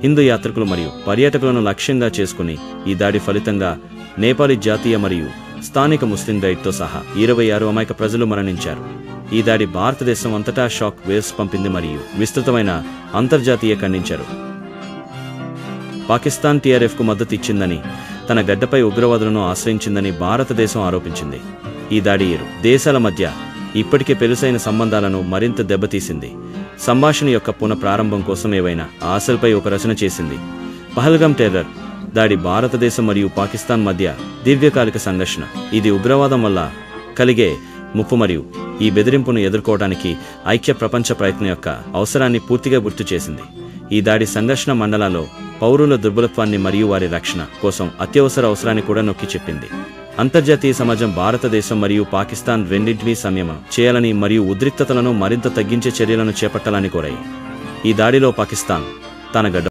హిందూ యాత్రికులు మరియు పర్యాటకులను లక్ష్యంగా చేసుకుని ఈ దాడి ఫలితంగా నేపాలీ జాతీయ మరియు స్థానిక ముస్లిం గైడ్తో సహా 26 అమాయక ప్రజలు మరణించారు. ఈ దాడి భారతదేశం అంతటా షాక్ వేవ్స్ పంపింది మరియు విస్తృతమైన అంతర్జాతీయ ఖండించారు. పాకిస్తాన్ TRFకు మద్దతు ఇచ్చిందని, తన గడ్డపై ఉగ్రవాదులను ఆశ్రయించిందని భారతదేశం ఆరోపించింది. ఈ దాడి ఇరు దేశాల మధ్య ఇప్పటికే పెలుసైన సంబంధాలను మరింత దెబ్బతీసింది. సంభాషణ యొక్క పునఃప్రారంభం కోసం ఏవైనా ఆశలపై ఒక రచన చేసింది. పహల్గామ్ టెర్రర్ దాడి భారతదేశం మరియు పాకిస్తాన్ మధ్య దీర్ఘకాలిక సంఘర్షణ. ఇది ఉగ్రవాదం వల్ల కలిగే ముప్పు మరియు ఈ బెదిరింపును ఎదుర్కోవడానికి ఐక్య ప్రపంచ ప్రయత్నం యొక్క అవసరాన్ని పూర్తిగా గుర్తు చేసింది. ఈ దాడి సంఘర్షణ మండలాల్లో పౌరుల దుర్బలత్వాన్ని మరియు వారి రక్షణ కోసం అత్యవసర అవసరాన్ని కూడా నొక్కి చెప్పింది. అంతర్జాతీయ సమాజం భారతదేశం మరియు పాకిస్తాన్ రెండింటినీ సంయమనం చేయాలని మరియు ఉద్రిక్తతలను మరింత తగ్గించే చర్యలను చేపట్టాలని కోరాయి. ఈ దాడిలో పాకిస్తాన్ తన గడ్డ